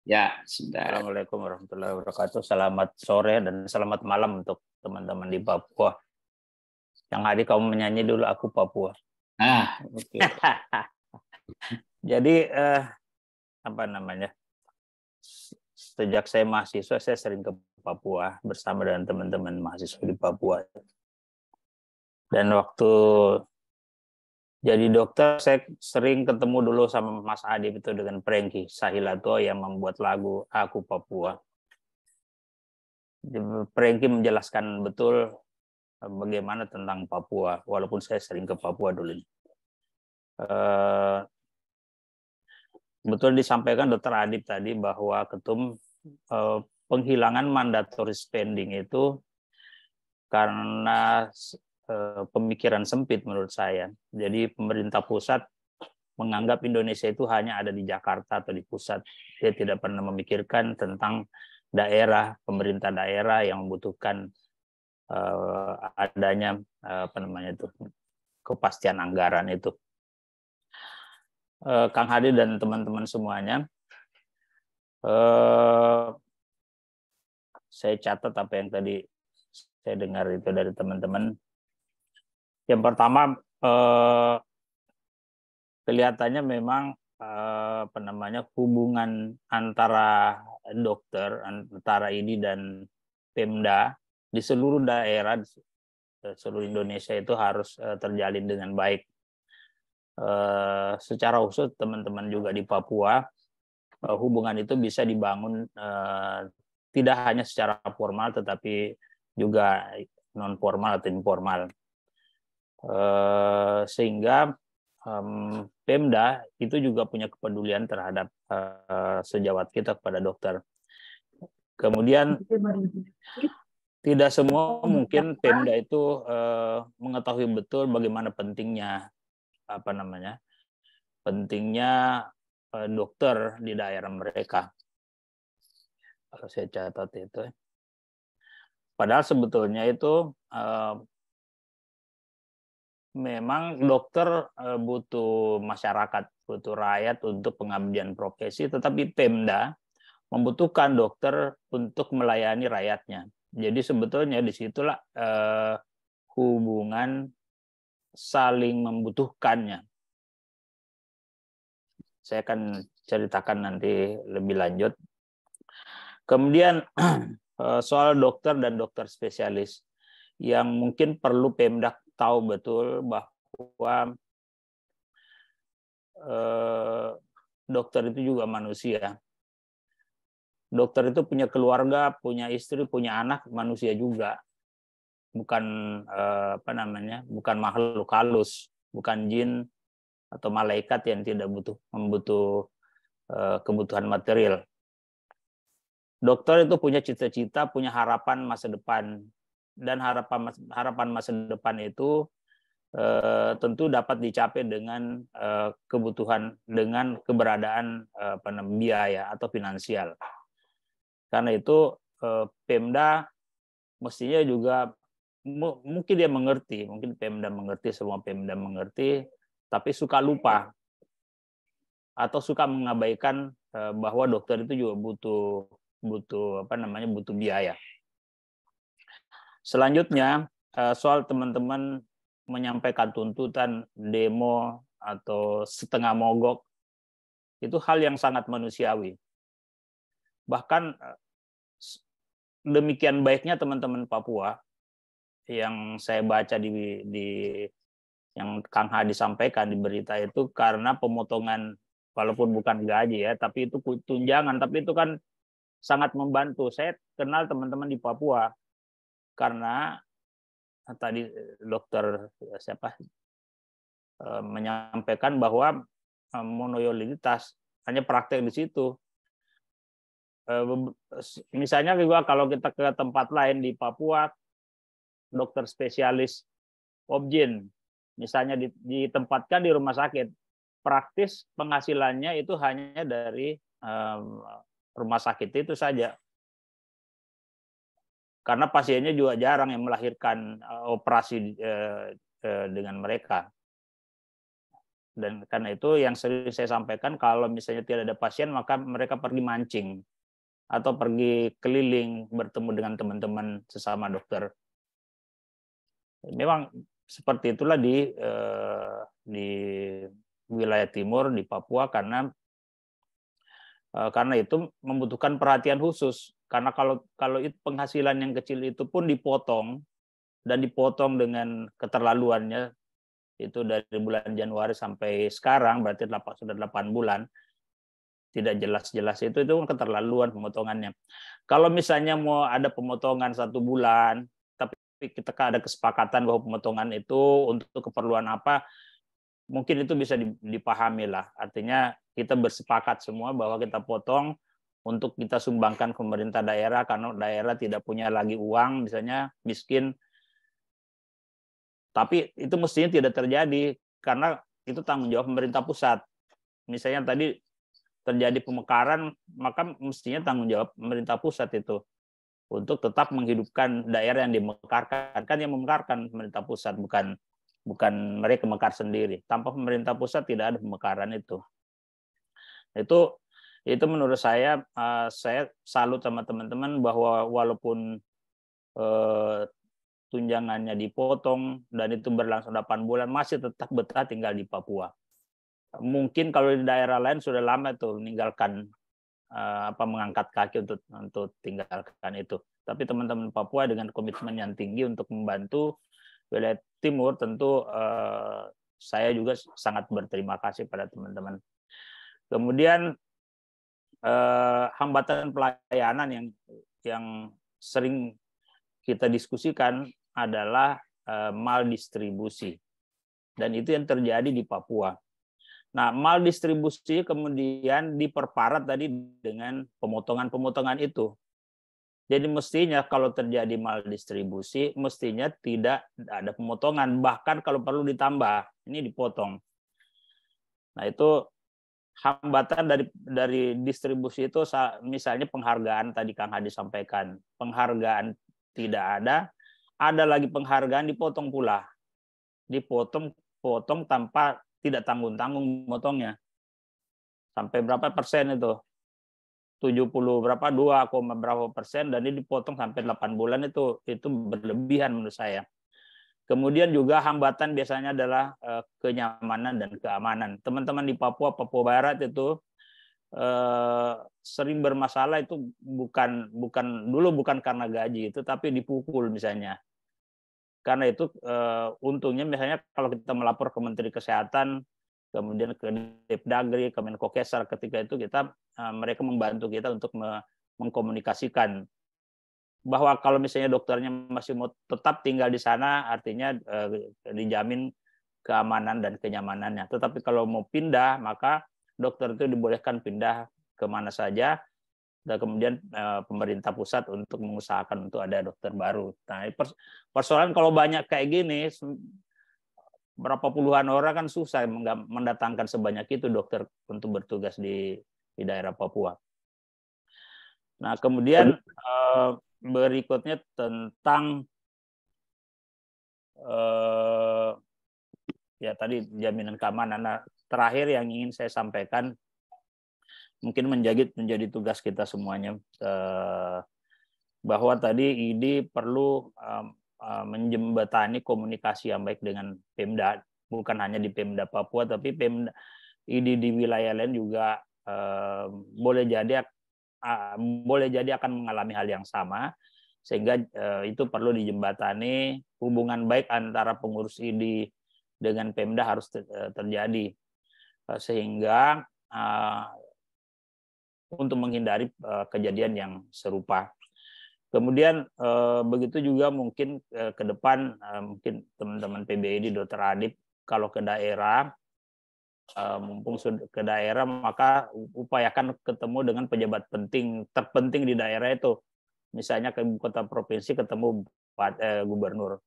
Ya, sudah. Assalamualaikum warahmatullahi wabarakatuh. Selamat sore dan selamat malam untuk teman-teman di Papua. Yang hari kamu menyanyi dulu, aku Papua. Oke. Jadi apa namanya? Sejak saya mahasiswa, saya sering ke Papua bersama dengan teman-teman mahasiswa di Papua. Dan waktu jadi dokter, saya sering ketemu dulu sama Mas Adib itu dengan Prengki Sahilato yang membuat lagu Aku Papua. Prengki menjelaskan betul bagaimana tentang Papua, walaupun saya sering ke Papua dulu. Betul disampaikan Dr. Adib tadi bahwa penghilangan mandatory spending itu karena pemikiran sempit menurut saya. Jadi pemerintah pusat menganggap Indonesia itu hanya ada di Jakarta atau di pusat. Dia tidak pernah memikirkan tentang daerah, pemerintah daerah yang membutuhkan adanya kepastian anggaran itu. Kang Hadi dan teman-teman semuanya, saya catat apa yang tadi saya dengar itu dari teman-teman. Yang pertama, kelihatannya memang hubungan antara dokter, antara ini dan Pemda di seluruh daerah, seluruh Indonesia itu harus terjalin dengan baik. Secara khusus teman-teman juga di Papua, hubungan itu bisa dibangun tidak hanya secara formal tetapi juga non formal atau informal, sehingga Pemda itu juga punya kepedulian terhadap sejawat kita kepada dokter. Kemudian tidak semua mungkin Pemda itu mengetahui betul bagaimana pentingnya dokter di daerah mereka. Kalau saya catat itu, padahal sebetulnya itu memang dokter butuh masyarakat, butuh rakyat untuk pengabdian profesi, tetapi Pemda membutuhkan dokter untuk melayani rakyatnya. Jadi sebetulnya disitulah hubungan saling membutuhkannya. Saya akan ceritakan nanti lebih lanjut. Kemudian soal dokter dan dokter spesialis yang mungkin perlu Pemda tahu betul bahwa dokter itu juga manusia. Dokter itu punya keluarga, punya istri, punya anak, manusia juga. Bukan bukan makhluk halus, bukan jin atau malaikat yang tidak membutuh kebutuhan material. Dokter itu punya cita-cita, punya harapan masa depan, dan harapan masa depan itu tentu dapat dicapai dengan kebutuhan, dengan keberadaan biaya atau finansial. Karena itu Pemda mestinya juga mungkin dia mengerti, mungkin Pemda mengerti, semua Pemda mengerti, tapi suka lupa atau suka mengabaikan bahwa dokter itu juga butuh biaya. Selanjutnya soal teman-teman menyampaikan tuntutan, demo atau setengah mogok, itu hal yang sangat manusiawi. Bahkan demikian baiknya teman-teman Papua yang saya baca di yang Kang Hadi sampaikan di berita itu, karena pemotongan walaupun bukan gaji ya, tapi itu tunjangan, tapi itu kan sangat membantu. Saya kenal teman-teman di Papua karena tadi dokter menyampaikan bahwa monoyoliditas hanya praktek di situ. Misalnya juga kalau kita ke tempat lain di Papua, dokter spesialis objin misalnya ditempatkan di rumah sakit, praktis penghasilannya itu hanya dari rumah sakit itu saja. Karena pasiennya juga jarang yang melahirkan operasi dengan mereka. Dan karena itu yang sering saya sampaikan, kalau misalnya tidak ada pasien, maka mereka pergi mancing atau pergi keliling bertemu dengan teman-teman sesama dokter. Memang seperti itulah di wilayah timur, di Papua, karena itu membutuhkan perhatian khusus. Karena kalau itu penghasilan yang kecil itu pun dipotong, dan dipotong dengan keterlaluannya, itu dari bulan Januari sampai sekarang, berarti sudah 8 bulan, tidak jelas-jelas itu kan keterlaluan pemotongannya. Kalau misalnya mau ada pemotongan 1 bulan, tapi kita ada kesepakatan bahwa pemotongan itu untuk keperluan apa, mungkin itu bisa dipahami lah. Artinya kita bersepakat semua bahwa kita potong untuk kita sumbangkan ke pemerintah daerah, karena daerah tidak punya lagi uang, misalnya miskin. Tapi itu mestinya tidak terjadi, karena itu tanggung jawab pemerintah pusat. Misalnya tadi terjadi pemekaran, maka mestinya tanggung jawab pemerintah pusat itu untuk tetap menghidupkan daerah yang dimekarkan. Kan yang memekarkan pemerintah pusat, bukan mereka mekar sendiri. Tanpa pemerintah pusat tidak ada pemekaran itu. Itu menurut saya salut sama teman-teman bahwa walaupun tunjangannya dipotong dan itu berlangsung 8 bulan, masih tetap betah tinggal di Papua. Mungkin kalau di daerah lain sudah lama tuh meninggalkan mengangkat kaki untuk tinggalkan itu. Tapi teman-teman Papua dengan komitmen yang tinggi untuk membantu wilayah timur, tentu saya juga sangat berterima kasih pada teman-teman. Kemudian hambatan pelayanan yang sering kita diskusikan adalah maldistribusi. Dan itu yang terjadi di Papua. Nah, maldistribusi kemudian diperparah tadi dengan pemotongan-pemotongan itu. Jadi mestinya kalau terjadi maldistribusi, mestinya tidak ada pemotongan. Bahkan kalau perlu ditambah, ini dipotong. Nah, itu hambatan dari distribusi itu, misalnya penghargaan tadi Kang Hadi sampaikan. Penghargaan tidak ada lagi penghargaan dipotong pula. Dipotong tanpa tidak tanggung-tanggung motongnya. Sampai berapa persen itu? 70 berapa, 2, berapa persen, dan ini dipotong sampai 8 bulan itu berlebihan menurut saya. Kemudian juga hambatan biasanya adalah kenyamanan dan keamanan. Teman-teman di Papua Barat itu sering bermasalah itu bukan karena gaji itu, tapi dipukul misalnya. Karena itu untungnya misalnya kalau kita melapor ke Menteri Kesehatan, kemudian ke Depdagri, ke Menkokesar, ketika itu mereka membantu kita untuk mengkomunikasikan bahwa kalau misalnya dokternya masih mau tetap tinggal di sana, artinya dijamin keamanan dan kenyamanannya. Tetapi kalau mau pindah, maka dokter itu dibolehkan pindah kemana saja, dan kemudian pemerintah pusat untuk mengusahakan untuk ada dokter baru. Nah, persoalan kalau banyak kayak gini, berapa puluhan orang kan susah mendatangkan sebanyak itu dokter untuk bertugas di daerah Papua. Nah, kemudian berikutnya tentang ya tadi jaminan keamanan. Nah, terakhir yang ingin saya sampaikan, mungkin menjadi tugas kita semuanya, bahwa tadi ID perlu menjembatani komunikasi yang baik dengan Pemda, bukan hanya di Pemda Papua, tapi Pemda ID di wilayah lain juga boleh jadi akan mengalami hal yang sama, sehingga itu perlu dijembatani. Hubungan baik antara pengurus ID dengan Pemda harus terjadi, sehingga untuk menghindari kejadian yang serupa. Kemudian begitu juga mungkin ke depan, mungkin teman-teman PBID, Dr. Adib, kalau ke daerah, mumpung ke daerah, maka upayakan ketemu dengan pejabat terpenting di daerah itu. Misalnya ke ibu kota provinsi ketemu gubernur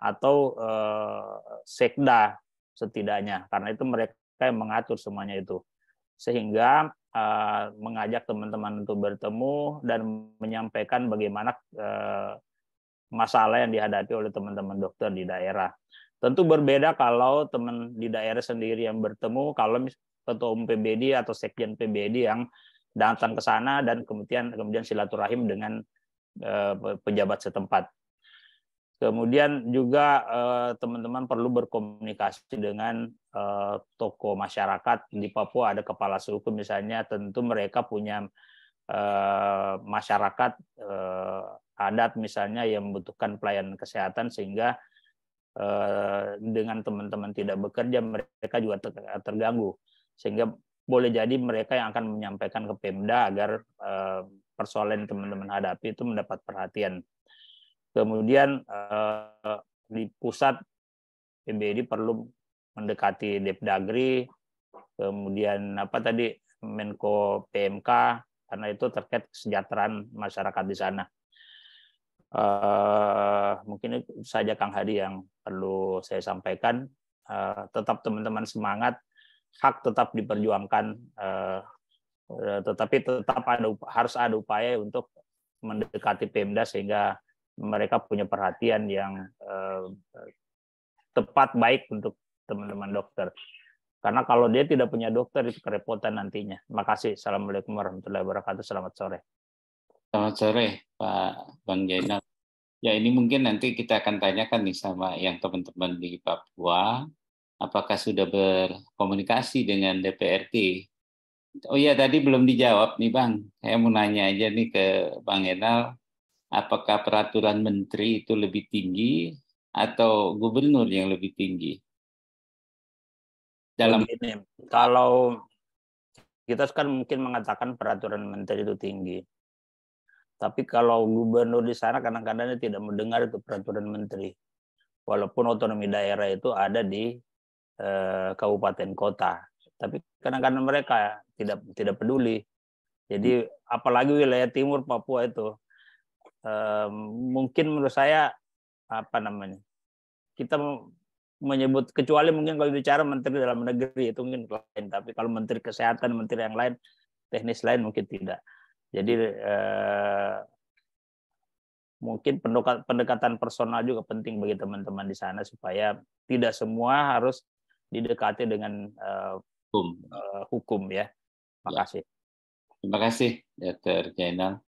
atau sekda setidaknya, karena itu mereka yang mengatur semuanya itu, sehingga mengajak teman-teman untuk bertemu dan menyampaikan bagaimana masalah yang dihadapi oleh teman-teman dokter di daerah. Tentu berbeda kalau teman di daerah sendiri yang bertemu, kalau ketua umum PBD atau sekjen PBD yang datang ke sana dan kemudian silaturahim dengan pejabat setempat. Kemudian juga teman-teman perlu berkomunikasi dengan tokoh masyarakat di Papua. Ada kepala suku misalnya, tentu mereka punya masyarakat adat misalnya yang membutuhkan pelayanan kesehatan, sehingga dengan teman-teman tidak bekerja mereka juga terganggu, sehingga boleh jadi mereka yang akan menyampaikan ke Pemda agar persoalan teman-teman hadapi itu mendapat perhatian. Kemudian di pusat PBD perlu mendekati Depdagri, kemudian Menko PMK, karena itu terkait kesejahteraan masyarakat di sana. Mungkin itu saja Kang Hadi yang perlu saya sampaikan. Tetap teman-teman semangat, hak tetap diperjuangkan, tetapi tetap harus ada upaya untuk mendekati Pemda sehingga mereka punya perhatian yang tepat, baik untuk teman-teman dokter. Karena kalau dia tidak punya dokter itu kerepotan nantinya. Terima kasih. Assalamualaikum warahmatullahi wabarakatuh. Selamat sore. Selamat sore, Pak Bang Jainal. Ya, ini mungkin nanti kita akan tanyakan nih sama yang teman-teman di Papua, apakah sudah berkomunikasi dengan DPRD. Oh iya, tadi belum dijawab nih Bang. Saya mau nanya aja nih ke Bang Enal, apakah peraturan menteri itu lebih tinggi atau gubernur yang lebih tinggi? Begini, kalau kita kan mungkin mengatakan peraturan menteri itu tinggi. Tapi kalau gubernur di sana kadang-kadang tidak mendengar itu peraturan menteri. Walaupun otonomi daerah itu ada di kabupaten kota. Tapi kadang-kadang mereka tidak peduli. Jadi apalagi wilayah timur Papua itu, mungkin menurut saya kita menyebut, kecuali mungkin kalau bicara menteri dalam negeri itu mungkin lain. Tapi kalau menteri kesehatan, menteri yang lain, teknis lain mungkin tidak. Jadi mungkin pendekatan personal juga penting bagi teman-teman di sana supaya tidak semua harus didekati dengan hukum ya. Terima kasih. Terima kasih, Dr. Jainal.